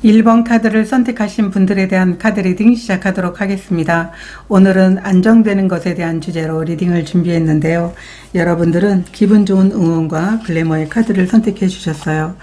1번 카드를 선택하신 분들에 대한 카드 리딩 시작하도록 하겠습니다. 오늘은 안정되는 것에 대한 주제로 리딩을 준비했는데요. 여러분들은 기분 좋은 응원과 글래머의 카드를 선택해 주셨어요.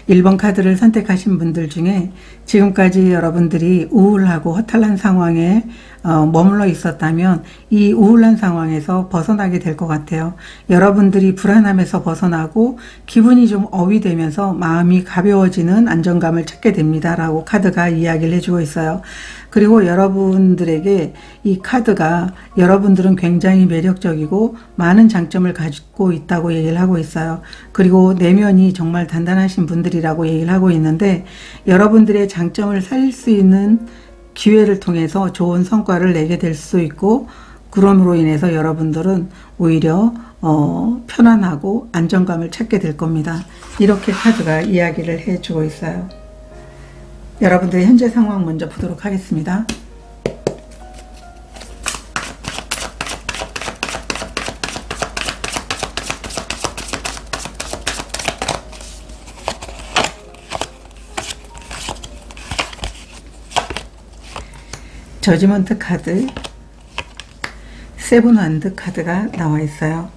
1번 카드를 선택하신 분들 중에 지금까지 여러분들이 우울하고 허탈한 상황에 머물러 있었다면 이 우울한 상황에서 벗어나게 될 것 같아요. 여러분들이 불안함에서 벗어나고 기분이 좀 업이 되면서 마음이 가벼워지는 안정감을 찾게 됩니다 라고 카드가 이야기를 해주고 있어요. 그리고 여러분들에게 이 카드가 여러분들은 굉장히 매력적이고 많은 장점을 가지고 있다고 얘기를 하고 있어요. 그리고 내면이 정말 단단하신 분들이라고 얘기를 하고 있는데 여러분들의 장점을 살릴 수 있는 기회를 통해서 좋은 성과를 내게 될 수 있고 그럼으로 인해서 여러분들은 오히려 편안하고 안정감을 찾게 될 겁니다. 이렇게 카드가 이야기를 해주고 있어요. 여러분들의 현재 상황 먼저 보도록 하겠습니다. 저지먼트 카드, 세븐 원드 카드가 나와 있어요.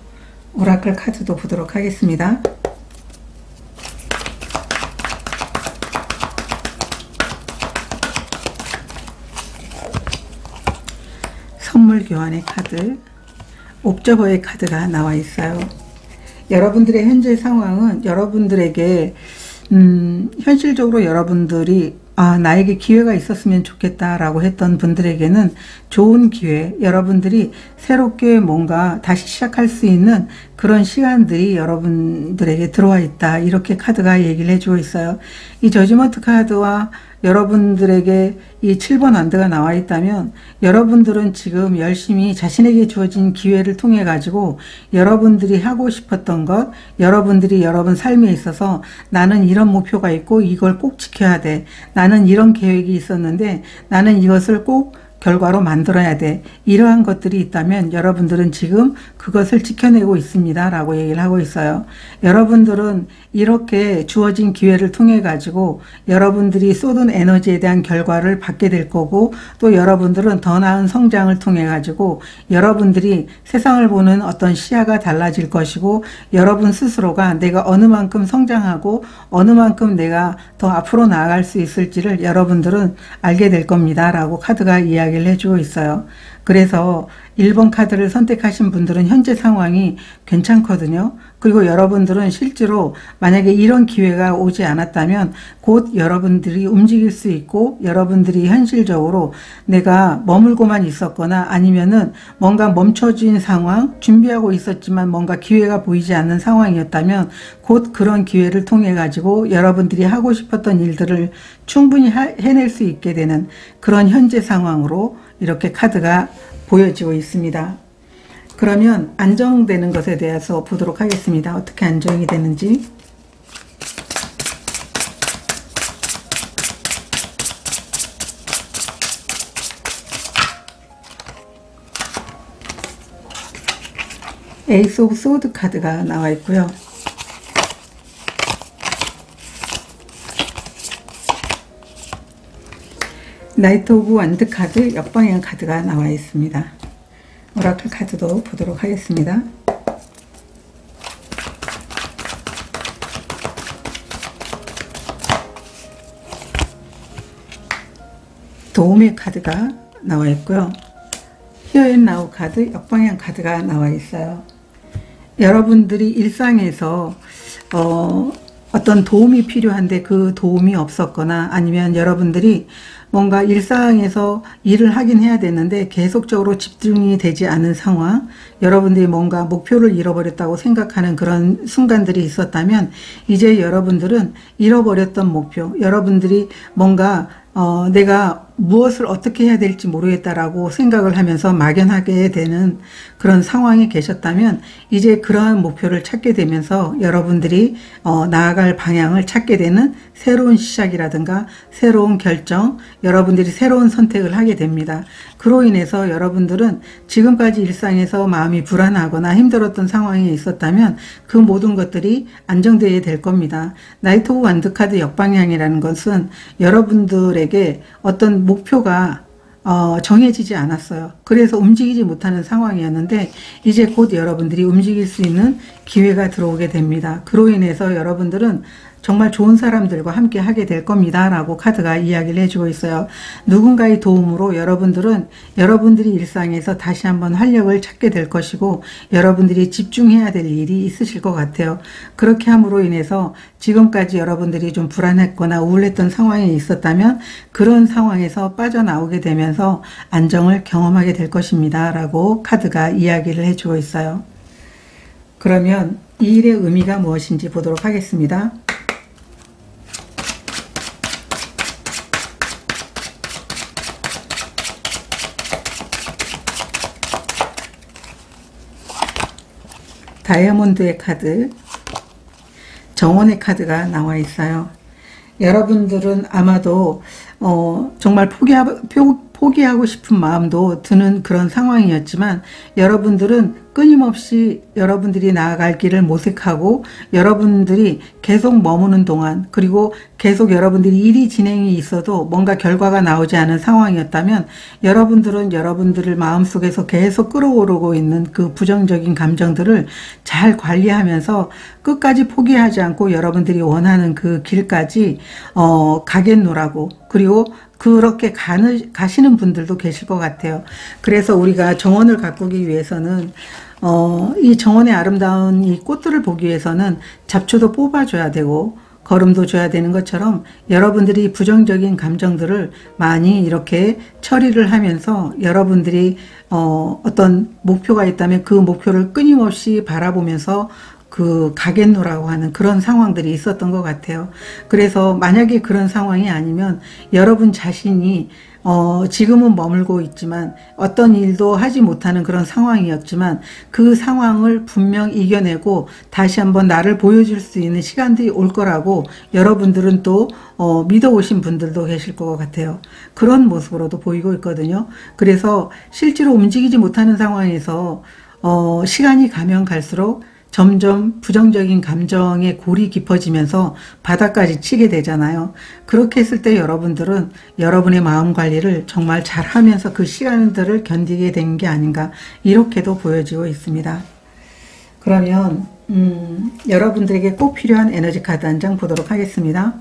오라클 카드도 보도록 하겠습니다. 선물 교환의 카드, 옵저버의 카드가 나와 있어요. 여러분들의 현재 상황은 여러분들에게 현실적으로 여러분들이 나에게 기회가 있었으면 좋겠다라고 했던 분들에게는 좋은 기회, 여러분들이 새롭게 뭔가 다시 시작할 수 있는 그런 시간들이 여러분들에게 들어와 있다. 이렇게 카드가 얘기를 해주고 있어요. 이 저지먼트 카드와 여러분들에게 이 7번 원드가 나와 있다면 여러분들은 지금 열심히 자신에게 주어진 기회를 통해 가지고 여러분들이 하고 싶었던 것, 여러분들이 여러분 삶에 있어서 나는 이런 목표가 있고 이걸 꼭 지켜야 돼. 나는 이런 계획이 있었는데 나는 이것을 꼭 결과로 만들어야 돼. 이러한 것들이 있다면 여러분들은 지금 그것을 지켜내고 있습니다 라고 얘기를 하고 있어요. 여러분들은 이렇게 주어진 기회를 통해 가지고 여러분들이 쏟은 에너지에 대한 결과를 받게 될 거고 또 여러분들은 더 나은 성장을 통해 가지고 여러분들이 세상을 보는 어떤 시야가 달라질 것이고 여러분 스스로가 내가 어느 만큼 성장하고 어느 만큼 내가 더 앞으로 나아갈 수 있을지를 여러분들은 알게 될 겁니다 라고 카드가 이야기를 해주고 있어요. 그래서 1번 카드를 선택하신 분들은 현재 상황이 괜찮거든요. 그리고 여러분들은 실제로 만약에 이런 기회가 오지 않았다면 곧 여러분들이 움직일 수 있고 여러분들이 현실적으로 내가 머물고만 있었거나 아니면은 뭔가 멈춰진 상황, 준비하고 있었지만 뭔가 기회가 보이지 않는 상황이었다면 곧 그런 기회를 통해 가지고 여러분들이 하고 싶었던 일들을 충분히 해낼 수 있게 되는 그런 현재 상황으로 이렇게 카드가 보여지고 있습니다. 그러면 안정되는 것에 대해서 보도록 하겠습니다. 어떻게 안정이 되는지. 에이스 오브 소드 카드가 나와 있고요. 나이트 오브 원드 카드, 역방향 카드가 나와 있습니다. 오라클 카드도 보도록 하겠습니다. 도움의 카드가 나와 있고요. 히어 앤 나우 카드, 역방향 카드가 나와 있어요. 여러분들이 일상에서 어떤 도움이 필요한데 그 도움이 없었거나 아니면 여러분들이 뭔가 일상에서 일을 하긴 해야 되는데 계속적으로 집중이 되지 않은 상황, 여러분들이 뭔가 목표를 잃어버렸다고 생각하는 그런 순간들이 있었다면 이제 여러분들은 잃어버렸던 목표, 여러분들이 뭔가 내가 무엇을 어떻게 해야 될지 모르겠다라고 생각을 하면서 막연하게 되는 그런 상황에 계셨다면 이제 그러한 목표를 찾게 되면서 여러분들이 나아갈 방향을 찾게 되는 새로운 시작이라든가 새로운 결정, 여러분들이 새로운 선택을 하게 됩니다. 그로 인해서 여러분들은 지금까지 일상에서 마음이 불안하거나 힘들었던 상황에 있었다면 그 모든 것들이 안정되게 될 겁니다. 나이트 오브 완드 카드 역방향이라는 것은 여러분들에게 어떤 목표가 정해지지 않았어요. 그래서 움직이지 못하는 상황이었는데 이제 곧 여러분들이 움직일 수 있는 기회가 들어오게 됩니다. 그로 인해서 여러분들은 정말 좋은 사람들과 함께 하게 될 겁니다 라고 카드가 이야기를 해주고 있어요. 누군가의 도움으로 여러분들은 여러분들이 일상에서 다시 한번 활력을 찾게 될 것이고 여러분들이 집중해야 될 일이 있으실 것 같아요. 그렇게 함으로 인해서 지금까지 여러분들이 좀 불안했거나 우울했던 상황에 있었다면 그런 상황에서 빠져나오게 되면서 안정을 경험하게 될 것입니다 라고 카드가 이야기를 해주고 있어요. 그러면 이 일의 의미가 무엇인지 보도록 하겠습니다. 다이아몬드의 카드, 정원의 카드가 나와 있어요. 여러분들은 아마도 정말 포기하고 싶은 마음도 드는 그런 상황이었지만 여러분들은 끊임없이 여러분들이 나아갈 길을 모색하고 여러분들이 계속 머무는 동안 그리고 계속 여러분들이 일이 진행이 있어도 뭔가 결과가 나오지 않은 상황이었다면 여러분들은 여러분들을 마음속에서 계속 끌어오르고 있는 그 부정적인 감정들을 잘 관리하면서 끝까지 포기하지 않고 여러분들이 원하는 그 길까지 가겠노라고 그리고 그렇게 가시는 분들도 계실 것 같아요. 그래서 우리가 정원을 가꾸기 위해서는 이 정원의 아름다운 이 꽃들을 보기 위해서는 잡초도 뽑아줘야 되고 거름도 줘야 되는 것처럼 여러분들이 부정적인 감정들을 많이 이렇게 처리를 하면서 여러분들이 어떤 목표가 있다면 그 목표를 끊임없이 바라보면서 가겠노라고 하는 그런 상황들이 있었던 것 같아요. 그래서 만약에 그런 상황이 아니면 여러분 자신이 지금은 머물고 있지만 어떤 일도 하지 못하는 그런 상황이었지만 그 상황을 분명 이겨내고 다시 한번 나를 보여줄 수 있는 시간들이 올 거라고 여러분들은 또 믿어오신 분들도 계실 것 같아요. 그런 모습으로도 보이고 있거든요. 그래서 실제로 움직이지 못하는 상황에서 시간이 가면 갈수록 점점 부정적인 감정의 골이 깊어지면서 바닥까지 치게 되잖아요. 그렇게 했을 때 여러분들은 여러분의 마음 관리를 정말 잘 하면서 그 시간들을 견디게 된 게 아닌가 이렇게도 보여지고 있습니다. 그러면 여러분들에게 꼭 필요한 에너지 카드 한 장 보도록 하겠습니다.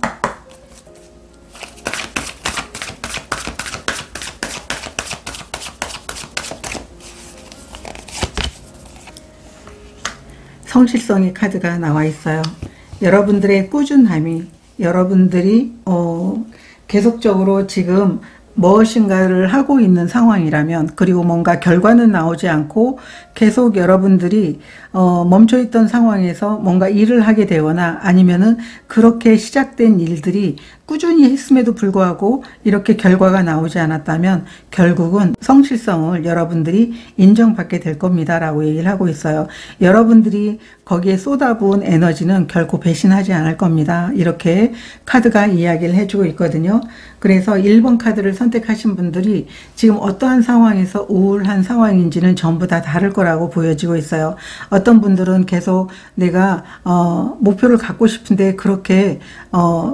성실성의 카드가 나와 있어요. 여러분들의 꾸준함이 여러분들이 계속적으로 지금 무엇인가를 하고 있는 상황이라면 그리고 뭔가 결과는 나오지 않고 계속 여러분들이 멈춰있던 상황에서 뭔가 일을 하게 되거나 아니면은 그렇게 시작된 일들이 꾸준히 했음에도 불구하고 이렇게 결과가 나오지 않았다면 결국은 성실성을 여러분들이 인정받게 될 겁니다 라고 얘기를 하고 있어요. 여러분들이 거기에 쏟아부은 에너지는 결코 배신하지 않을 겁니다. 이렇게 카드가 이야기를 해주고 있거든요. 그래서 1번 카드를 선택하신 분들이 지금 어떠한 상황에서 우울한 상황인지는 전부 다 다를 거라고 보여지고 있어요. 어떤 분들은 계속 내가 목표를 갖고 싶은데 그렇게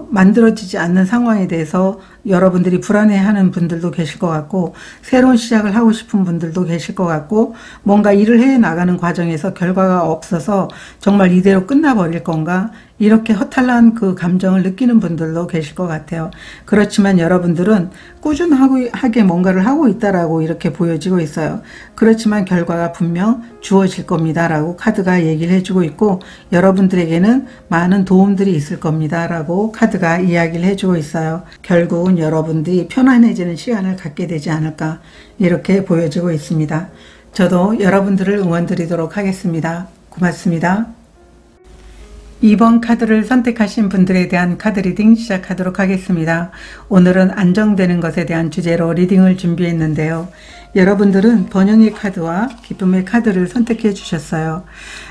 만들어지지 않는 상황에 대해서 여러분들이 불안해하는 분들도 계실 것 같고 새로운 시작을 하고 싶은 분들도 계실 것 같고 뭔가 일을 해나가는 과정에서 결과가 없어서 정말 이대로 끝나버릴 건가 이렇게 허탈한 그 감정을 느끼는 분들도 계실 것 같아요. 그렇지만 여러분들은 꾸준하게 뭔가를 하고 있다라고 이렇게 보여지고 있어요. 그렇지만 결과가 분명 주어질 겁니다 라고 카드가 얘기를 해주고 있고 여러분들에게는 많은 도움들이 있을 겁니다 라고 카드가 이야기를 해주고 있어요. 결국은 여러분들이 편안해지는 시간을 갖게 되지 않을까 이렇게 보여지고 있습니다. 저도 여러분들을 응원 드리도록 하겠습니다. 고맙습니다. 2번 카드를 선택하신 분들에 대한 카드 리딩 시작하도록 하겠습니다. 오늘은 안정되는 것에 대한 주제로 리딩을 준비했는데요. 여러분들은 번영의 카드와 기쁨의 카드를 선택해 주셨어요.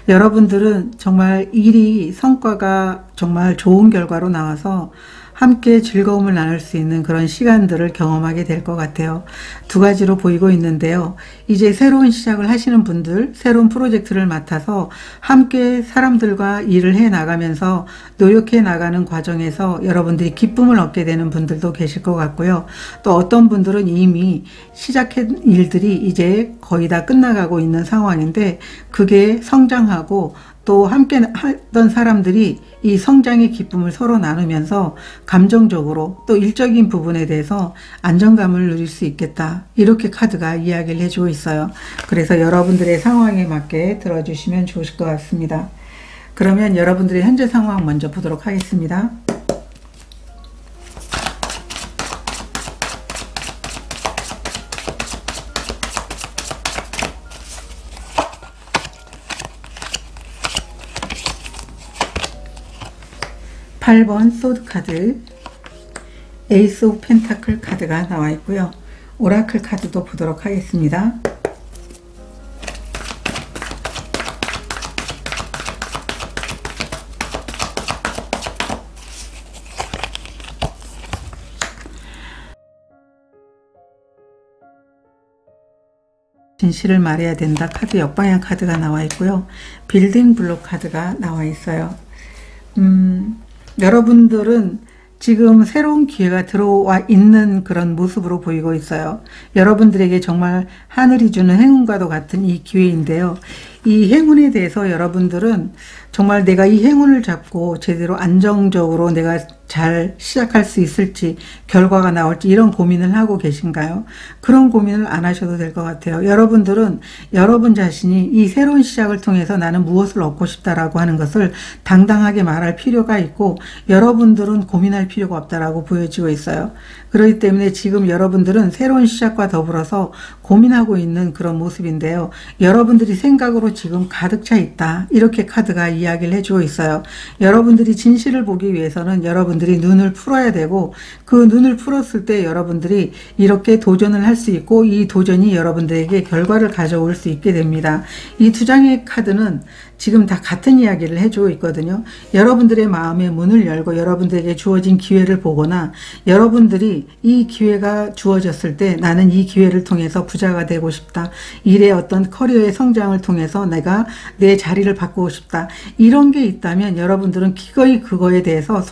여러분들은 정말 일이 성과가 정말 좋은 결과로 나와서 함께 즐거움을 나눌 수 있는 그런 시간들을 경험하게 될 것 같아요. 두 가지로 보이고 있는데요. 이제 새로운 시작을 하시는 분들, 새로운 프로젝트를 맡아서 함께 사람들과 일을 해 나가면서 노력해 나가는 과정에서 여러분들이 기쁨을 얻게 되는 분들도 계실 것 같고요. 또 어떤 분들은 이미 시작한 일들이 이제 거의 다 끝나가고 있는 상황인데 그게 성장하고 또 함께 하던 사람들이 이 성장의 기쁨을 서로 나누면서 감정적으로 또 일적인 부분에 대해서 안정감을 누릴 수 있겠다. 이렇게 카드가 이야기를 해주고 있어요. 그래서 여러분들의 상황에 맞게 들어주시면 좋으실 것 같습니다. 그러면 여러분들의 현재 상황 먼저 보도록 하겠습니다. 팔 번 소드 카드, 에이스 오브 펜타클 카드가 나와 있고요. 오라클 카드도 보도록 하겠습니다. 진실을 말해야 된다 카드 역방향 카드가 나와 있고요. 빌딩 블록 카드가 나와 있어요. 여러분들은 지금 새로운 기회가 들어와 있는 그런 모습으로 보이고 있어요. 여러분들에게 정말 하늘이 주는 행운과도 같은 이 기회인데요. 이 행운에 대해서 여러분들은 정말 내가 이 행운을 잡고 제대로 안정적으로 내가 잘 시작할 수 있을지, 결과가 나올지 이런 고민을 하고 계신가요? 그런 고민을 안 하셔도 될 것 같아요. 여러분들은 여러분 자신이 이 새로운 시작을 통해서 나는 무엇을 얻고 싶다라고 하는 것을 당당하게 말할 필요가 있고, 여러분들은 고민할 필요가 없다라고 보여지고 있어요. 그렇기 때문에 지금 여러분들은 새로운 시작과 더불어서 고민하고 있는 그런 모습인데요. 여러분들이 생각으로 지금 가득 차 있다. 이렇게 카드가 이야기를 해주고 있어요. 여러분들이 진실을 보기 위해서는 여러분들이 눈을 풀어야 되고, 그 눈을 풀었을 때 여러분들이 이렇게 도전을 할 수 있고, 이 도전이 여러분들에게 결과를 가져올 수 있게 됩니다. 이 두 장의 카드는 지금 다 같은 이야기를 해주고 있거든요. 여러분들의 마음의 문을 열고 여러분들에게 주어진 기회를 보거나, 여러분들이 이 기회가 주어졌을 때 나는 이 기회를 통해서 부자가 되고 싶다. 일의 어떤 커리어의 성장을 통해서 내가 내 자리를 바꾸고 싶다. 이런 게 있다면 여러분들은 기꺼이 그거에 대해서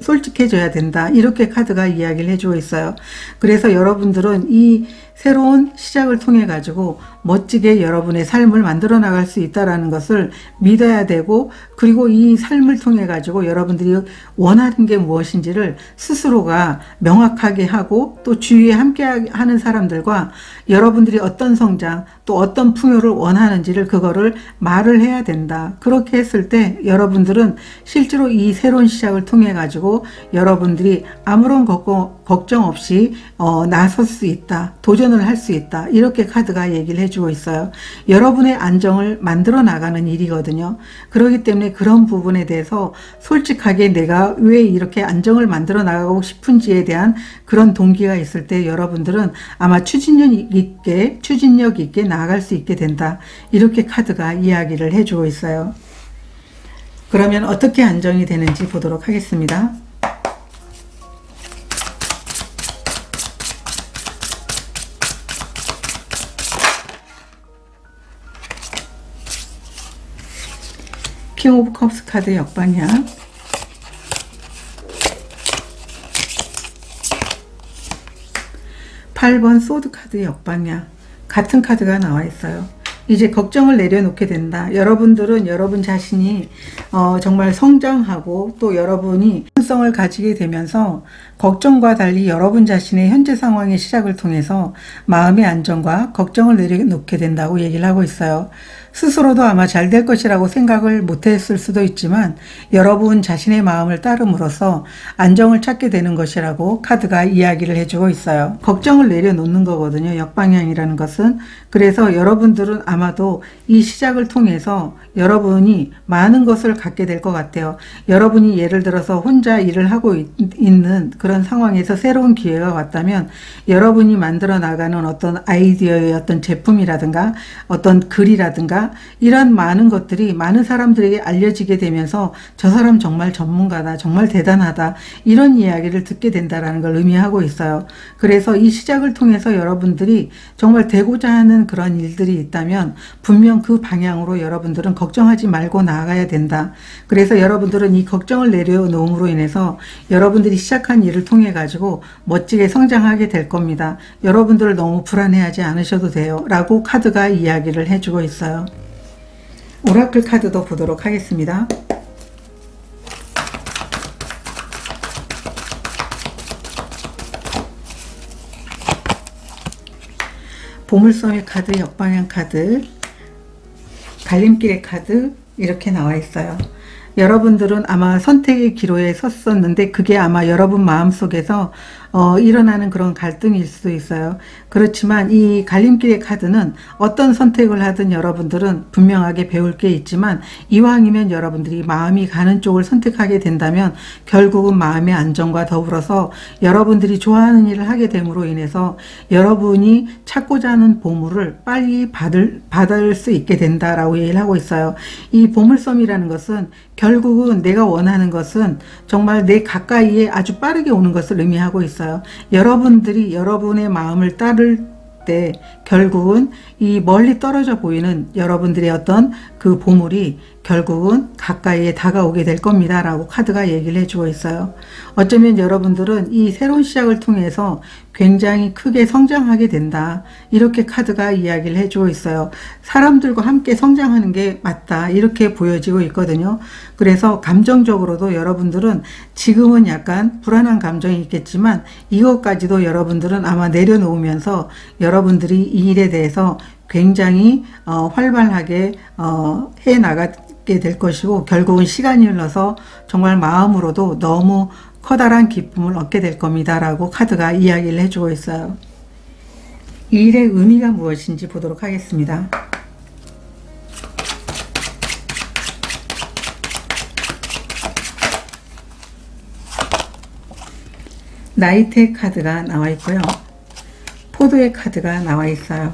솔직해져야 된다. 이렇게 카드가 이야기를 해주고 있어요. 그래서 여러분들은 이 새로운 시작을 통해 가지고 멋지게 여러분의 삶을 만들어 나갈 수 있다라는 것을 믿어야 되고, 그리고 이 삶을 통해 가지고 여러분들이 원하는 게 무엇인지를 스스로가 명확하게 하고, 또 주위에 함께 하는 사람들과 여러분들이 어떤 성장 또 어떤 풍요를 원하는지를 그거를 말을 해야 된다. 그렇게 했을 때 여러분들은 실제로 이 새로운 시작을 통해 가지고 여러분들이 아무런 걱정 없이 나설 수 있다. 도전을 할 수 있다. 이렇게 카드가 얘기를 해주고 있어요. 여러분의 안정을 만들어 나가는 일이거든요. 그렇기 때문에 그런 부분에 대해서 솔직하게 내가 왜 이렇게 안정을 만들어 나가고 싶은지에 대한 그런 동기가 있을 때 여러분들은 아마 추진력 있게 나아갈 수 있게 된다. 이렇게 카드가 이야기를 해주고 있어요. 그러면 어떻게 안정이 되는지 보도록 하겠습니다. 킹 오브 컵스 카드 역방향, 팔 번 소드 카드 역방향, 같은 카드가 나와 있어요. 이제 걱정을 내려놓게 된다. 여러분들은 여러분 자신이 정말 성장하고 또 여러분이 성을 가지게 되면서 걱정과 달리 여러분 자신의 현재 상황의 시작을 통해서 마음의 안정과 걱정을 내려놓게 된다고 얘기를 하고 있어요. 스스로도 아마 잘 될 것이라고 생각을 못했을 수도 있지만 여러분 자신의 마음을 따름으로써 안정을 찾게 되는 것이라고 카드가 이야기를 해주고 있어요. 걱정을 내려놓는 거거든요. 역방향이라는 것은. 그래서 여러분들은 아마도 이 시작을 통해서 여러분이 많은 것을 갖게 될 것 같아요. 여러분이 예를 들어서 혼자 일을 하고 있는 그런 상황에서 새로운 기회가 왔다면 여러분이 만들어 나가는 어떤 아이디어의 어떤 제품이라든가 어떤 글이라든가 이런 많은 것들이 많은 사람들에게 알려지게 되면서 저 사람 정말 전문가다, 정말 대단하다, 이런 이야기를 듣게 된다라는 걸 의미하고 있어요. 그래서 이 시작을 통해서 여러분들이 정말 되고자 하는 그런 일들이 있다면 분명 그 방향으로 여러분들은 걱정하지 말고 나아가야 된다. 그래서 여러분들은 이 걱정을 내려놓음으로 인해서 여러분들이 시작한 일을 통해 가지고 멋지게 성장하게 될 겁니다. 여러분들 너무 불안해하지 않으셔도 돼요 라고 카드가 이야기를 해주고 있어요. 오라클 카드도 보도록 하겠습니다. 보물섬의 카드, 역방향 카드, 갈림길의 카드 이렇게 나와 있어요. 여러분들은 아마 선택의 기로에 섰었는데 그게 아마 여러분 마음속에서 일어나는 그런 갈등일 수도 있어요. 그렇지만 이 갈림길의 카드는 어떤 선택을 하든 여러분들은 분명하게 배울 게 있지만 이왕이면 여러분들이 마음이 가는 쪽을 선택하게 된다면 결국은 마음의 안정과 더불어서 여러분들이 좋아하는 일을 하게 됨으로 인해서 여러분이 찾고자 하는 보물을 빨리 받을 수 있게 된다라고 얘기를 하고 있어요. 이 보물섬이라는 것은 결국은 내가 원하는 것은 정말 내 가까이에 아주 빠르게 오는 것을 의미하고 있어요. 여러분들이 여러분의 마음을 따를 때 결국은 이 멀리 떨어져 보이는 여러분들의 어떤 그 보물이 결국은 가까이에 다가오게 될 겁니다 라고 카드가 얘기를 해주고 있어요. 어쩌면 여러분들은 이 새로운 시작을 통해서 굉장히 크게 성장하게 된다, 이렇게 카드가 이야기를 해주고 있어요. 사람들과 함께 성장하는 게 맞다, 이렇게 보여지고 있거든요. 그래서 감정적으로도 여러분들은 지금은 약간 불안한 감정이 있겠지만 이것까지도 여러분들은 아마 내려놓으면서 여러분들이 이 일에 대해서 굉장히 활발하게 해나가게 될 것이고 결국은 시간이 흘러서 정말 마음으로도 너무 커다란 기쁨을 얻게 될 겁니다 라고 카드가 이야기를 해주고 있어요. 이 일의 의미가 무엇인지 보도록 하겠습니다. 나이트의 카드가 나와 있고요. 포도의 카드가 나와 있어요.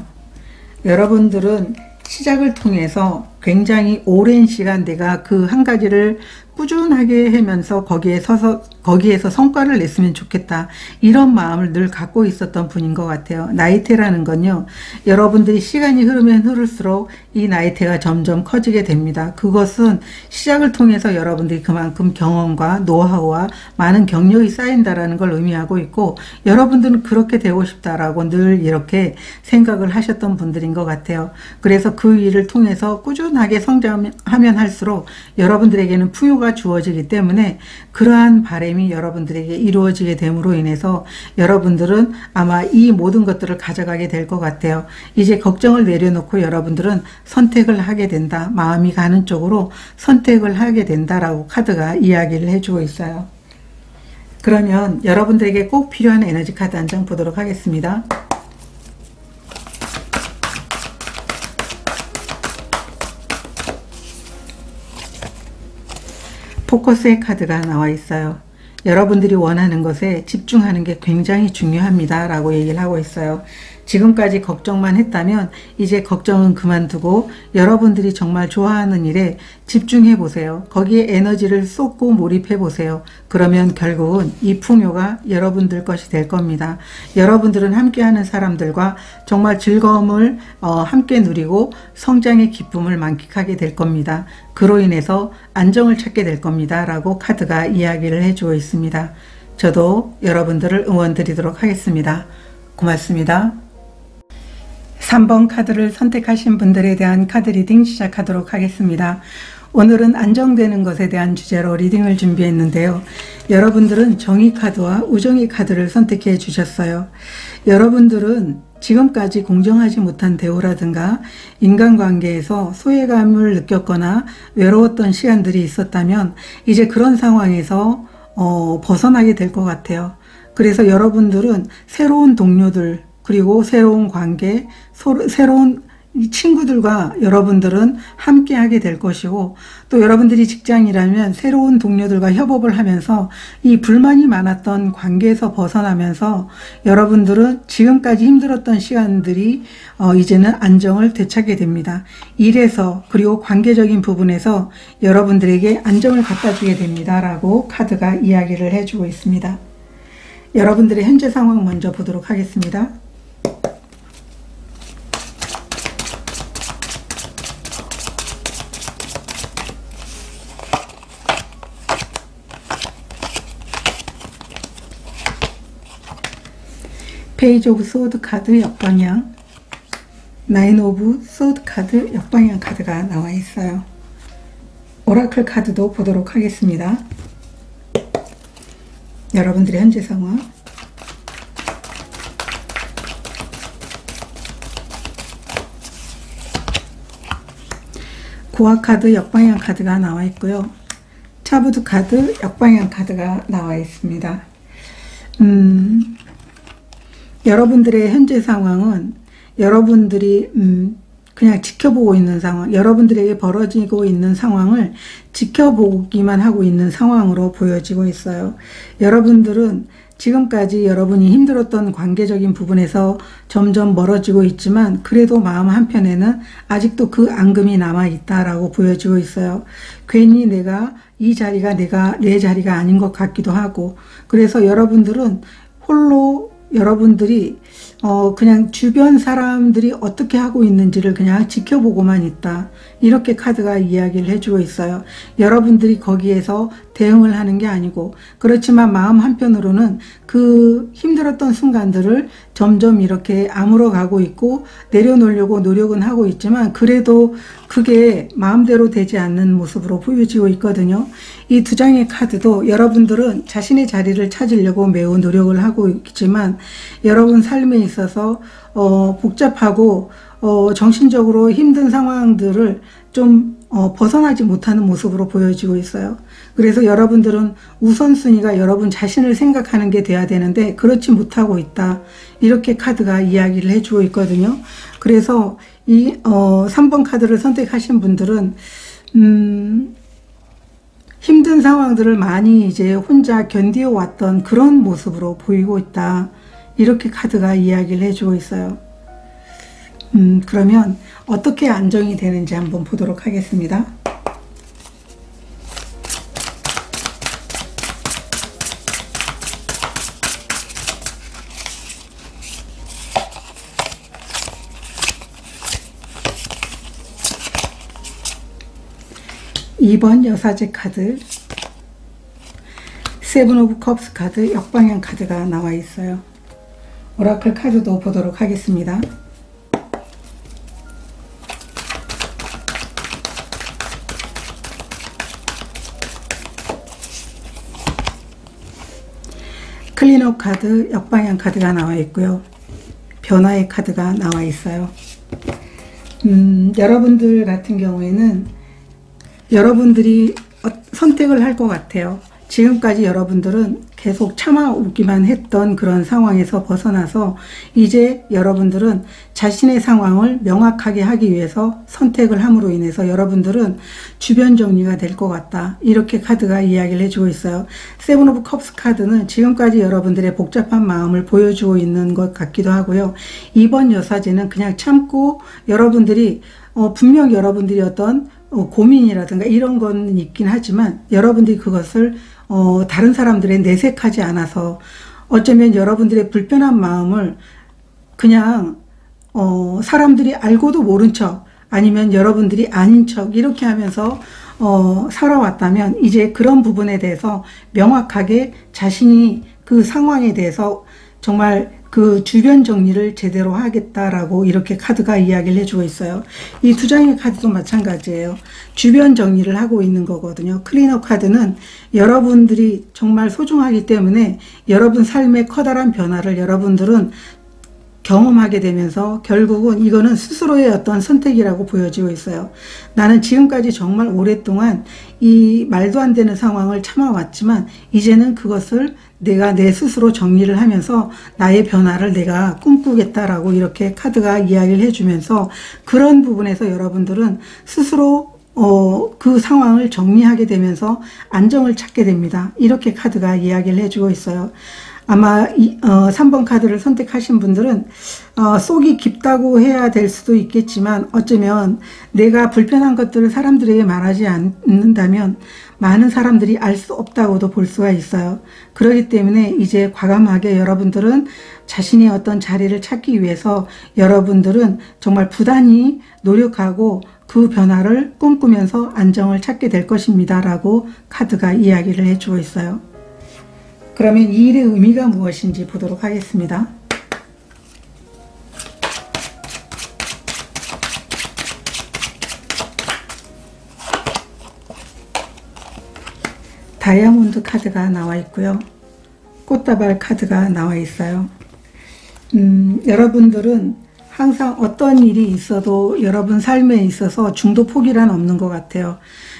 여러분들은 시작을 통해서 굉장히 오랜 시간 내가 그 한 가지를 꾸준하게 하면서 거기에서 성과를 냈으면 좋겠다, 이런 마음을 늘 갖고 있었던 분인 것 같아요. 나이테라는 건요, 여러분들이 시간이 흐르면 흐를수록 이 나이테가 점점 커지게 됩니다. 그것은 시작을 통해서 여러분들이 그만큼 경험과 노하우와 많은 경력이 쌓인다라는 걸 의미하고 있고 여러분들은 그렇게 되고 싶다라고 늘 이렇게 생각을 하셨던 분들인 것 같아요. 그래서 그 일을 통해서 꾸준하게 성장하면 할수록 여러분들에게는 풍요가 주어지기 때문에 그러한 바람이 여러분들에게 이루어지게 됨으로 인해서 여러분들은 아마 이 모든 것들을 가져가게 될 것 같아요. 이제 걱정을 내려놓고 여러분들은 선택을 하게 된다, 마음이 가는 쪽으로 선택을 하게 된다라고 카드가 이야기를 해주고 있어요. 그러면 여러분들에게 꼭 필요한 에너지 카드 한 장 보도록 하겠습니다. 포커스의 카드가 나와 있어요. 여러분들이 원하는 것에 집중하는 게 굉장히 중요합니다 라고 얘기를 하고 있어요. 지금까지 걱정만 했다면 이제 걱정은 그만두고 여러분들이 정말 좋아하는 일에 집중해 보세요. 거기에 에너지를 쏟고 몰입해 보세요. 그러면 결국은 이 풍요가 여러분들 것이 될 겁니다. 여러분들은 함께하는 사람들과 정말 즐거움을 함께 누리고 성장의 기쁨을 만끽하게 될 겁니다. 그로 인해서 안정을 찾게 될 겁니다 라고 카드가 이야기를 해주고 있습니다. 저도 여러분들을 응원 드리도록 하겠습니다. 고맙습니다. 3번 카드를 선택하신 분들에 대한 카드 리딩 시작하도록 하겠습니다. 오늘은 안정되는 것에 대한 주제로 리딩을 준비했는데요. 여러분들은 정의 카드와 우정의 카드를 선택해 주셨어요. 여러분들은 지금까지 공정하지 못한 대우라든가 인간관계에서 소외감을 느꼈거나 외로웠던 시간들이 있었다면 이제 그런 상황에서 벗어나게 될 것 같아요. 그래서 여러분들은 새로운 동료들, 그리고 새로운 관계, 새로운 이 친구들과 여러분들은 함께 하게 될 것이고, 또 여러분들이 직장이라면 새로운 동료들과 협업을 하면서 이 불만이 많았던 관계에서 벗어나면서 여러분들은 지금까지 힘들었던 시간들이 이제는 안정을 되찾게 됩니다. 일에서 그리고 관계적인 부분에서 여러분들에게 안정을 갖다 주게 됩니다 라고 카드가 이야기를 해주고 있습니다. 여러분들의 현재 상황 먼저 보도록 하겠습니다. 페이지 오브 소드 카드 역방향, 나인 오브 소드 카드 역방향 카드가 나와 있어요. 오라클 카드도 보도록 하겠습니다. 여러분들의 현재 상황, 고아 카드 역방향 카드가 나와 있고요. 차부드 카드 역방향 카드가 나와 있습니다. 여러분들의 현재 상황은 여러분들이 그냥 지켜보고 있는 상황, 여러분들에게 벌어지고 있는 상황을 지켜보기만 하고 있는 상황으로 보여지고 있어요. 여러분들은 지금까지 여러분이 힘들었던 관계적인 부분에서 점점 멀어지고 있지만 그래도 마음 한편에는 아직도 그 앙금이 남아있다라고 보여지고 있어요. 괜히 내가 이 자리가 내 자리가 아닌 것 같기도 하고, 그래서 여러분들은 홀로 여러분들이 그냥 주변 사람들이 어떻게 하고 있는지를 그냥 지켜보고만 있다, 이렇게 카드가 이야기를 해주고 있어요. 여러분들이 거기에서 대응을 하는 게 아니고, 그렇지만 마음 한편으로는 그 힘들었던 순간들을 점점 이렇게 아물어 가고 있고 내려놓으려고 노력은 하고 있지만 그래도 그게 마음대로 되지 않는 모습으로 보여지고 있거든요. 이 두 장의 카드도 여러분들은 자신의 자리를 찾으려고 매우 노력을 하고 있지만 여러분 삶에 있어서 복잡하고 정신적으로 힘든 상황들을 좀 벗어나지 못하는 모습으로 보여지고 있어요. 그래서 여러분들은 우선순위가 여러분 자신을 생각하는 게 돼야 되는데 그렇지 못하고 있다, 이렇게 카드가 이야기를 해주고 있거든요. 그래서 이 3번 카드를 선택하신 분들은 힘든 상황들을 많이 이제 혼자 견디어 왔던 그런 모습으로 보이고 있다, 이렇게 카드가 이야기를 해주고 있어요. 그러면 어떻게 안정이 되는지 한번 보도록 하겠습니다. (2번) 여사제 카드, 세븐 오브 컵스 카드 역방향 카드가 나와 있어요. 오라클 카드도 보도록 하겠습니다. 클린업 카드 역방향 카드가 나와 있고요. 변화의 카드가 나와 있어요. 여러분들 같은 경우에는 여러분들이 선택을 할 것 같아요. 지금까지 여러분들은 계속 참아오기만 했던 그런 상황에서 벗어나서 이제 여러분들은 자신의 상황을 명확하게 하기 위해서 선택을 함으로 인해서 여러분들은 주변 정리가 될 것 같다, 이렇게 카드가 이야기를 해주고 있어요. 세븐 오브 컵스 카드는 지금까지 여러분들의 복잡한 마음을 보여주고 있는 것 같기도 하고요. 2번 여사제는 그냥 참고 여러분들이 분명 여러분들이 어떤 고민이라든가 이런 건 있긴 하지만 여러분들이 그것을 다른 사람들에 내색하지 않아서 어쩌면 여러분들의 불편한 마음을 그냥 사람들이 알고도 모른 척 아니면 여러분들이 아닌 척 이렇게 하면서 살아왔다면 이제 그런 부분에 대해서 명확하게 자신이 그 상황에 대해서 정말 그 주변 정리를 제대로 하겠다라고 이렇게 카드가 이야기를 해주고 있어요. 이 두 장의 카드도 마찬가지예요. 주변 정리를 하고 있는 거거든요. 클린업 카드는 여러분들이 정말 소중하기 때문에 여러분 삶의 커다란 변화를 여러분들은 경험하게 되면서 결국은 이거는 스스로의 어떤 선택이라고 보여지고 있어요. 나는 지금까지 정말 오랫동안 이 말도 안 되는 상황을 참아왔지만 이제는 그것을 내가 내 스스로 정리를 하면서 나의 변화를 내가 꿈꾸겠다라고 이렇게 카드가 이야기를 해주면서 그런 부분에서 여러분들은 스스로 그 상황을 정리하게 되면서 안정을 찾게 됩니다. 이렇게 카드가 이야기를 해주고 있어요. 아마 3번 카드를 선택하신 분들은 속이 깊다고 해야 될 수도 있겠지만 어쩌면 내가 불편한 것들을 사람들에게 말하지 않는다면 많은 사람들이 알 수 없다고도 볼 수가 있어요. 그렇기 때문에 이제 과감하게 여러분들은 자신의 어떤 자리를 찾기 위해서 여러분들은 정말 부단히 노력하고 그 변화를 꿈꾸면서 안정을 찾게 될 것입니다. 라고 카드가 이야기를 해주고 있어요. 그러면 이 일의 의미가 무엇인지 보도록 하겠습니다. 다이아몬드 카드가 나와 있고요. 꽃다발 카드가 나와 있어요. 여러분들은 항상 어떤 일이 있어도 여러분 삶에 있어서 중도 포기란 없는 것 같아요.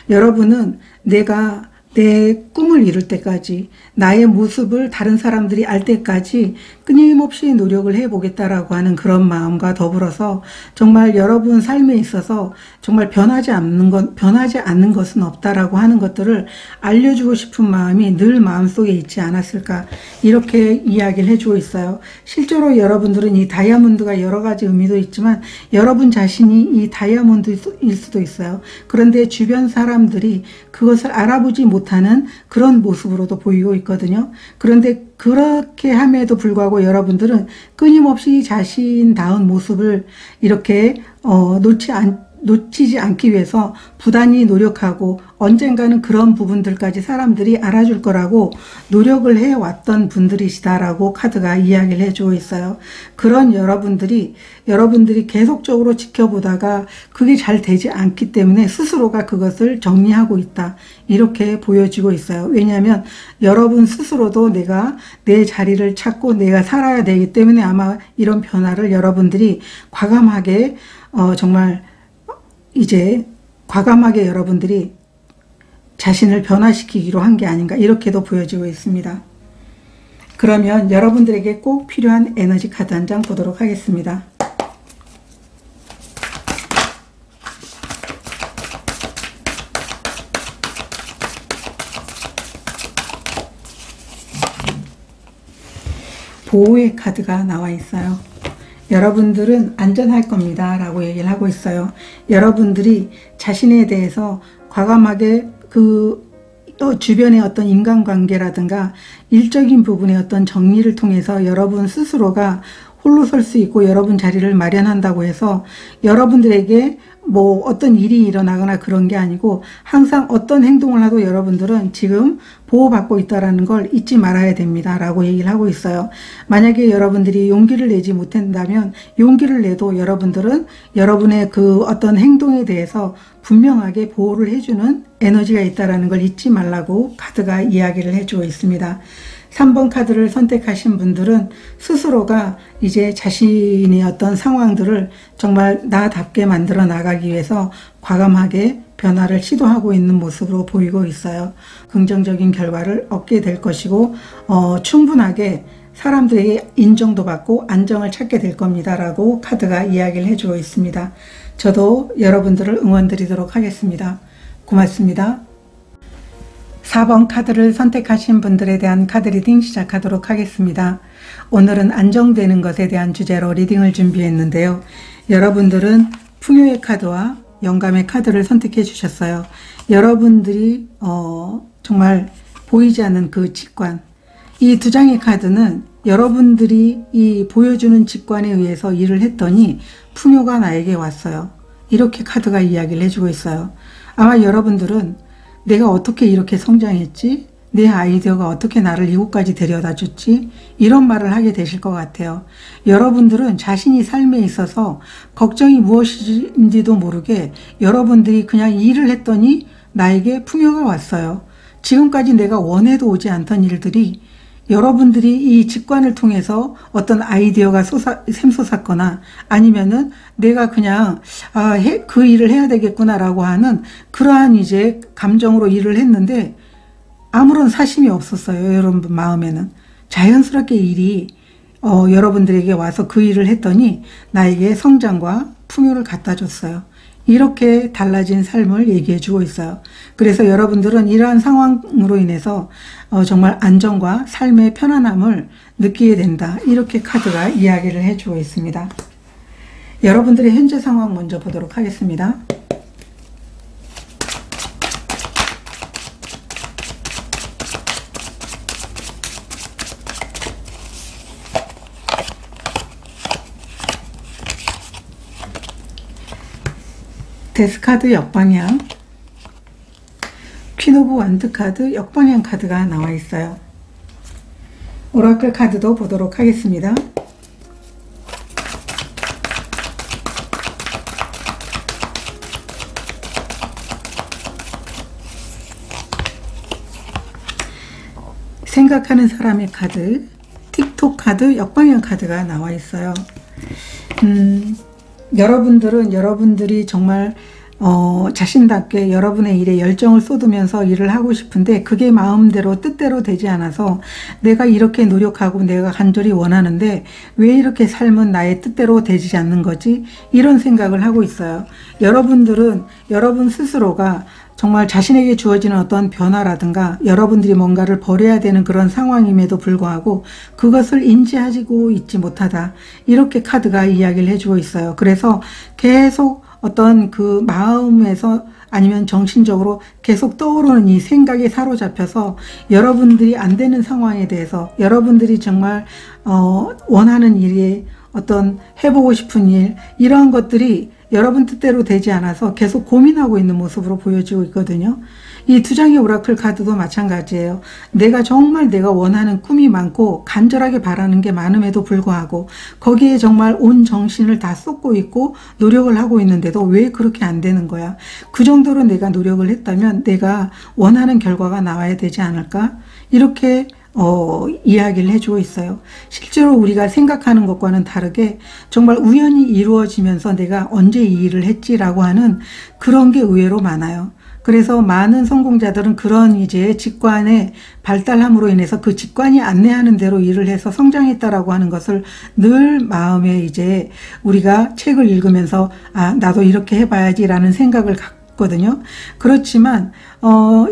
여러분은 내가 내 꿈을 이룰 때까지 나의 모습을 다른 사람들이 알 때까지 끊임없이 노력을 해보겠다라고 하는 그런 마음과 더불어서 정말 여러분 삶에 있어서 정말 변하지 않는 것은 없다라고 하는 것들을 알려주고 싶은 마음이 늘 마음속에 있지 않았을까 이렇게 이야기를 해주고 있어요. 실제로 여러분들은 이 다이아몬드가 여러 가지 의미도 있지만 여러분 자신이 이 다이아몬드일 수도 있어요. 그런데 주변 사람들이 그것을 알아보지 못하는 그런 모습으로도 보이고 있거든요. 그런데 그렇게 함에도 불구하고 여러분들은 끊임없이 자신다운 모습을 이렇게 놓치지 않기 위해서 부단히 노력하고 언젠가는 그런 부분들까지 사람들이 알아줄 거라고 노력을 해왔던 분들이시다라고 카드가 이야기를 해주고 있어요. 그런 여러분들이 계속적으로 지켜보다가 그게 잘 되지 않기 때문에 스스로가 그것을 정리하고 있다. 이렇게 보여지고 있어요. 왜냐하면 여러분 스스로도 내가 내 자리를 찾고 내가 살아야 되기 때문에 아마 이런 변화를 여러분들이 과감하게 정말 이제 과감하게 여러분들이 자신을 변화시키기로 한 게 아닌가 이렇게도 보여지고 있습니다. 그러면 여러분들에게 꼭 필요한 에너지 카드 한 장 보도록 하겠습니다. 보호의 카드가 나와 있어요. 여러분들은 안전할 겁니다 라고 얘기를 하고 있어요. 여러분들이 자신에 대해서 과감하게 그 주변의 어떤 인간관계라든가 일적인 부분의 어떤 정리를 통해서 여러분 스스로가 홀로 설 수 있고 여러분 자리를 마련한다고 해서 여러분들에게 뭐 어떤 일이 일어나거나 그런 게 아니고 항상 어떤 행동을 하도 여러분들은 지금 보호받고 있다는 걸 잊지 말아야 됩니다 라고 얘기를 하고 있어요. 만약에 여러분들이 용기를 내지 못한다면 용기를 내도 여러분들은 여러분의 그 어떤 행동에 대해서 분명하게 보호를 해주는 에너지가 있다는 걸 잊지 말라고 카드가 이야기를 해주고 있습니다. 3번 카드를 선택하신 분들은 스스로가 이제 자신의 어떤 상황들을 정말 나답게 만들어 나가기 위해서 과감하게 변화를 시도하고 있는 모습으로 보이고 있어요. 긍정적인 결과를 얻게 될 것이고 충분하게 사람들에게 인정도 받고 안정을 찾게 될 겁니다 라고 카드가 이야기를 해주고 있습니다. 저도 여러분들을 응원드리도록 하겠습니다. 고맙습니다. 4번 카드를 선택하신 분들에 대한 카드 리딩 시작하도록 하겠습니다. 오늘은 안정되는 것에 대한 주제로 리딩을 준비했는데요. 여러분들은 풍요의 카드와 영감의 카드를 선택해 주셨어요. 여러분들이 정말 보이지 않는 그 직관, 이 두 장의 카드는 여러분들이 이 보여주는 직관에 의해서 일을 했더니 풍요가 나에게 왔어요. 이렇게 카드가 이야기를 해주고 있어요. 아마 여러분들은 내가 어떻게 이렇게 성장했지? 내 아이디어가 어떻게 나를 이곳까지 데려다 줬지? 이런 말을 하게 되실 것 같아요. 여러분들은 자신이 삶에 있어서 걱정이 무엇인지도 모르게 여러분들이 그냥 일을 했더니 나에게 풍요가 왔어요. 지금까지 내가 원해도 오지 않던 일들이 여러분들이 이 직관을 통해서 어떤 아이디어가 샘솟았거나 아니면은 내가 그냥 그 일을 해야 되겠구나라고 하는 그러한 이제 감정으로 일을 했는데 아무런 사심이 없었어요. 여러분 마음에는. 자연스럽게 일이 여러분들에게 와서 그 일을 했더니 나에게 성장과 풍요를 갖다 줬어요. 이렇게 달라진 삶을 얘기해 주고 있어요. 그래서 여러분들은 이러한 상황으로 인해서 정말 안정과 삶의 편안함을 느끼게 된다. 이렇게 카드가 이야기를 해주고 있습니다. 여러분들의 현재 상황 먼저 보도록 하겠습니다. 데스카드 역방향, 퀸 오브 완드 카드 역방향 카드가 나와 있어요. 오라클 카드도 보도록 하겠습니다. 생각하는 사람의 카드, 틱톡 카드 역방향 카드가 나와 있어요. 여러분들은 여러분들이 정말 자신답게 여러분의 일에 열정을 쏟으면서 일을 하고 싶은데 그게 마음대로 뜻대로 되지 않아서 내가 이렇게 노력하고 내가 간절히 원하는데 왜 이렇게 삶은 나의 뜻대로 되지 않는 거지? 이런 생각을 하고 있어요. 여러분들은 여러분 스스로가 정말 자신에게 주어지는 어떤 변화라든가 여러분들이 뭔가를 버려야 되는 그런 상황임에도 불구하고 그것을 인지하고 있지 못하다. 이렇게 카드가 이야기를 해주고 있어요. 그래서 계속 어떤 그 마음에서 아니면 정신적으로 계속 떠오르는 이 생각에 사로잡혀서 여러분들이 안 되는 상황에 대해서 여러분들이 정말 원하는 일에 어떤 해보고 싶은 일 이러한 것들이 여러분 뜻대로 되지 않아서 계속 고민하고 있는 모습으로 보여지고 있거든요. 이 두 장의 오라클 카드도 마찬가지예요. 내가 정말 내가 원하는 꿈이 많고 간절하게 바라는 게 많음에도 불구하고 거기에 정말 온 정신을 다 쏟고 있고 노력을 하고 있는데도 왜 그렇게 안 되는 거야? 그 정도로 내가 노력을 했다면 내가 원하는 결과가 나와야 되지 않을까? 이렇게 이야기를 해주고 있어요. 실제로 우리가 생각하는 것과는 다르게 정말 우연히 이루어지면서 내가 언제 이 일을 했지라고 하는 그런 게 의외로 많아요. 그래서 많은 성공자들은 그런 이제 직관의 발달함으로 인해서 그 직관이 안내하는 대로 일을 해서 성장했다라고 하는 것을 늘 마음에 이제 우리가 책을 읽으면서 나도 이렇게 해봐야지라는 생각을 거든요. 그렇지만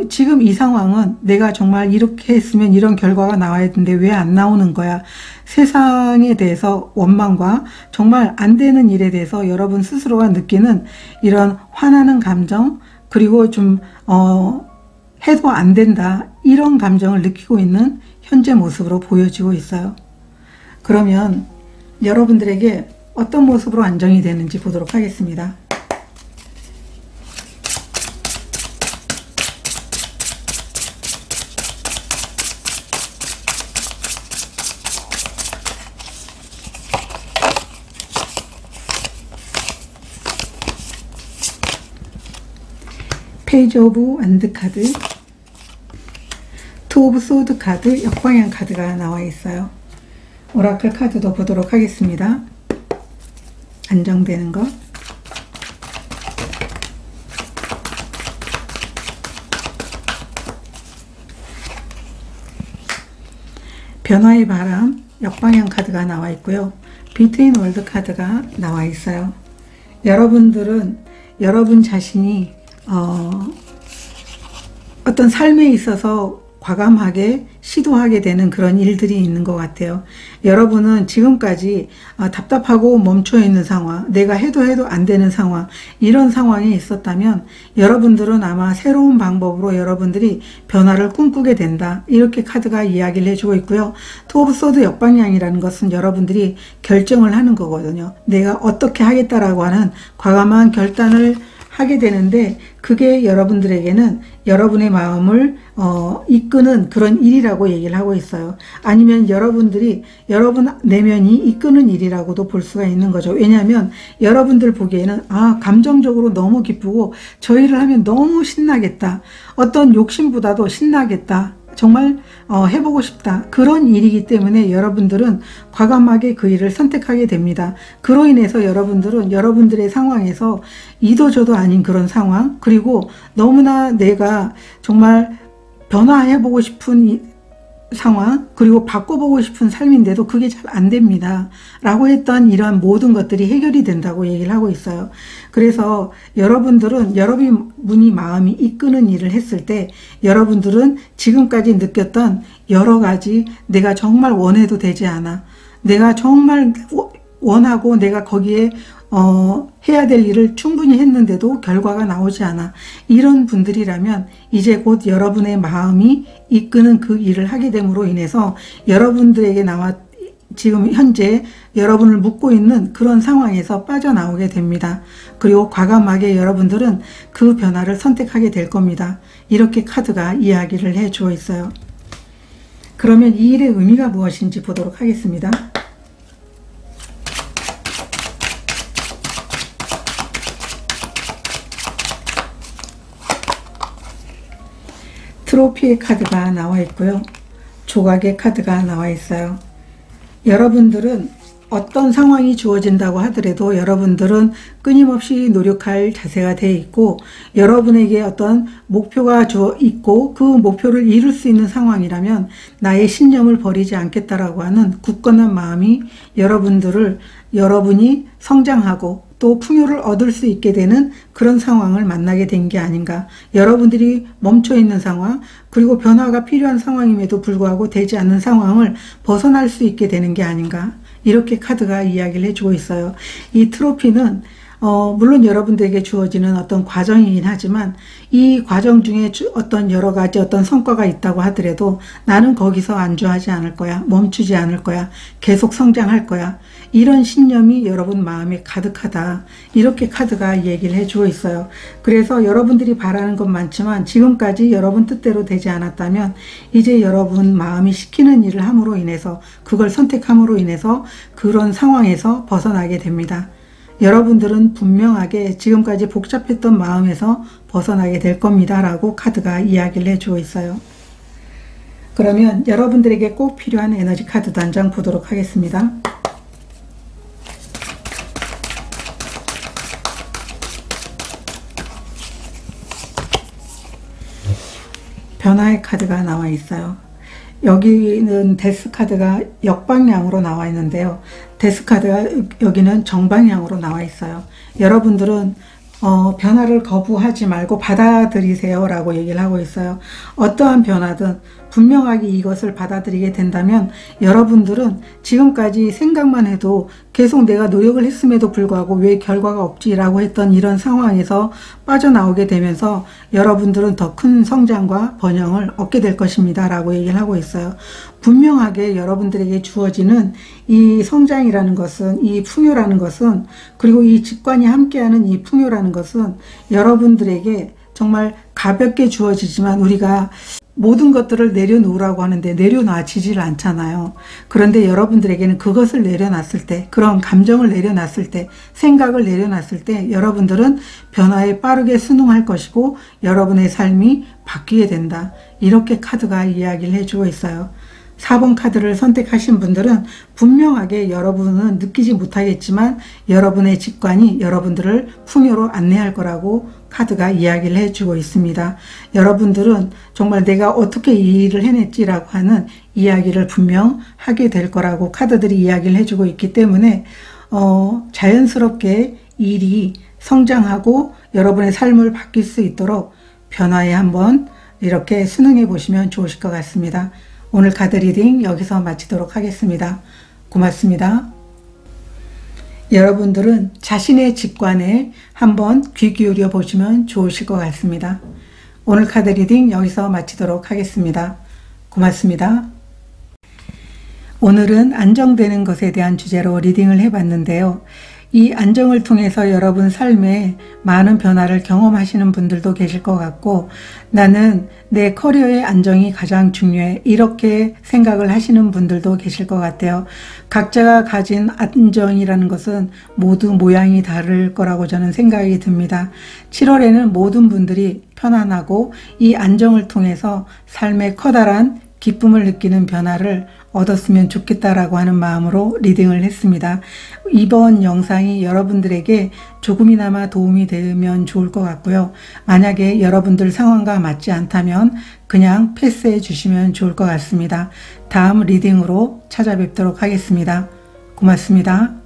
지금 이 상황은 내가 정말 이렇게 했으면 이런 결과가 나와야 되는데 왜 안 나오는 거야? 세상에 대해서 원망과 정말 안 되는 일에 대해서 여러분 스스로가 느끼는 이런 화나는 감정 그리고 좀 해도 안 된다 이런 감정을 느끼고 있는 현재 모습으로 보여지고 있어요. 그러면 여러분들에게 어떤 모습으로 안정이 되는지 보도록 하겠습니다. 페이지 오브 완드 카드, 투 오브 소드 카드, 역방향 카드가 나와 있어요. 오라클 카드도 보도록 하겠습니다. 안정되는 것. 변화의 바람, 역방향 카드가 나와 있고요. 비트윈 월드 카드가 나와 있어요. 여러분들은 여러분 자신이 어떤 삶에 있어서 과감하게 시도하게 되는 그런 일들이 있는 것 같아요. 여러분은 지금까지 답답하고 멈춰있는 상황, 내가 해도 안 되는 상황, 이런 상황이 있었다면 여러분들은 아마 새로운 방법으로 여러분들이 변화를 꿈꾸게 된다. 이렇게 카드가 이야기를 해주고 있고요. 투 오브 소드 역방향이라는 것은 여러분들이 결정을 하는 거거든요. 내가 어떻게 하겠다라고 하는 과감한 결단을 하게 되는데 그게 여러분들에게는 여러분의 마음을 이끄는 그런 일이라고 얘기를 하고 있어요. 아니면 여러분들이 여러분 내면이 이끄는 일이라고도 볼 수가 있는 거죠. 왜냐하면 여러분들 보기에는 감정적으로 너무 기쁘고 저 일을 하면 너무 신나겠다. 어떤 욕심보다도 신나겠다. 정말 해보고 싶다. 그런 일이기 때문에 여러분들은 과감하게 그 일을 선택하게 됩니다. 그로 인해서 여러분들은 여러분들의 상황에서 이도 저도 아닌 그런 상황, 그리고 너무나 내가 정말 변화해보고 싶은 상황, 그리고 바꿔보고 싶은 삶인데도 그게 잘 안 됩니다 라고 했던 이러한 모든 것들이 해결이 된다고 얘기를 하고 있어요. 그래서 여러분들은 여러분이 마음이 이끄는 일을 했을 때 여러분들은 지금까지 느꼈던 여러 가지 내가 정말 원해도 되지 않아, 내가 정말 원하고 내가 거기에 해야 될 일을 충분히 했는데도 결과가 나오지 않아, 이런 분들이라면 이제 곧 여러분의 마음이 이끄는 그 일을 하게 됨으로 인해서 여러분들에게 지금 현재 여러분을 묶고 있는 그런 상황에서 빠져나오게 됩니다. 그리고 과감하게 여러분들은 그 변화를 선택하게 될 겁니다. 이렇게 카드가 이야기를 해주어 있어요. 그러면 이 일의 의미가 무엇인지 보도록 하겠습니다. 트로피의 카드가 나와 있고요. 조각의 카드가 나와 있어요. 여러분들은 어떤 상황이 주어진다고 하더라도 여러분들은 끊임없이 노력할 자세가 되어 있고, 여러분에게 어떤 목표가 있고 그 목표를 이룰 수 있는 상황이라면 나의 신념을 버리지 않겠다라고 하는 굳건한 마음이 여러분이 성장하고 또 풍요를 얻을 수 있게 되는 그런 상황을 만나게 된 게 아닌가. 여러분들이 멈춰 있는 상황, 그리고 변화가 필요한 상황임에도 불구하고 되지 않는 상황을 벗어날 수 있게 되는 게 아닌가. 이렇게 카드가 이야기를 해주고 있어요. 이 트로피는 물론 여러분들에게 주어지는 어떤 과정이긴 하지만 이 과정 중에 어떤 여러 가지 어떤 성과가 있다고 하더라도 나는 거기서 안주하지 않을 거야. 멈추지 않을 거야. 계속 성장할 거야. 이런 신념이 여러분 마음에 가득하다. 이렇게 카드가 얘기를 해주고 있어요. 그래서 여러분들이 바라는 건 많지만 지금까지 여러분 뜻대로 되지 않았다면 이제 여러분 마음이 시키는 일을 함으로 인해서, 그걸 선택함으로 인해서 그런 상황에서 벗어나게 됩니다. 여러분들은 분명하게 지금까지 복잡했던 마음에서 벗어나게 될 겁니다 라고 카드가 이야기를 해주고 있어요. 그러면 여러분들에게 꼭 필요한 에너지 카드도 한 장 보도록 하겠습니다. 변화의 카드가 나와 있어요. 여기는 데스 카드가 역방향으로 나와 있는데요. 데스 카드가 여기는 정방향으로 나와 있어요. 여러분들은 변화를 거부하지 말고 받아들이세요 라고 얘기를 하고 있어요. 어떠한 변화든 분명하게 이것을 받아들이게 된다면 여러분들은 지금까지 생각만 해도 계속 내가 노력을 했음에도 불구하고 왜 결과가 없지 라고 했던 이런 상황에서 빠져나오게 되면서 여러분들은 더 큰 성장과 번영을 얻게 될 것입니다 라고 얘기를 하고 있어요. 분명하게 여러분들에게 주어지는 이 성장이라는 것은, 이 풍요라는 것은, 그리고 이 직관이 함께하는 이 풍요라는 것은 여러분들에게 정말 가볍게 주어지지만 우리가 모든 것들을 내려놓으라고 하는데 내려놔지질 않잖아요. 그런데 여러분들에게는 그것을 내려놨을 때, 그런 감정을 내려놨을 때, 생각을 내려놨을 때 여러분들은 변화에 빠르게 순응할 것이고 여러분의 삶이 바뀌게 된다. 이렇게 카드가 이야기를 해주고 있어요. 4번 카드를 선택하신 분들은 분명하게 여러분은 느끼지 못하겠지만 여러분의 직관이 여러분들을 풍요로 안내할 거라고 카드가 이야기를 해주고 있습니다. 여러분들은 정말 내가 어떻게 이 일을 해냈지라고 하는 이야기를 분명 하게 될 거라고 카드들이 이야기를 해주고 있기 때문에 자연스럽게 일이 성장하고 여러분의 삶을 바뀔 수 있도록 변화에 한번 이렇게 순응해 보시면 좋으실 것 같습니다. 오늘 카드 리딩 여기서 마치도록 하겠습니다. 고맙습니다. 여러분들은 자신의 직관에 한번 귀 기울여 보시면 좋으실 것 같습니다. 오늘 카드 리딩 여기서 마치도록 하겠습니다. 고맙습니다. 오늘은 안정되는 것에 대한 주제로 리딩을 해봤는데요. 이 안정을 통해서 여러분 삶에 많은 변화를 경험하시는 분들도 계실 것 같고, 나는 내 커리어의 안정이 가장 중요해, 이렇게 생각을 하시는 분들도 계실 것 같아요. 각자가 가진 안정이라는 것은 모두 모양이 다를 거라고 저는 생각이 듭니다. 7월에는 모든 분들이 편안하고 이 안정을 통해서 삶의 커다란 기쁨을 느끼는 변화를 얻었으면 좋겠다라고 하는 마음으로 리딩을 했습니다. 이번 영상이 여러분들에게 조금이나마 도움이 되면 좋을 것 같고요. 만약에 여러분들 상황과 맞지 않다면 그냥 패스해 주시면 좋을 것 같습니다. 다음 리딩으로 찾아뵙도록 하겠습니다. 고맙습니다.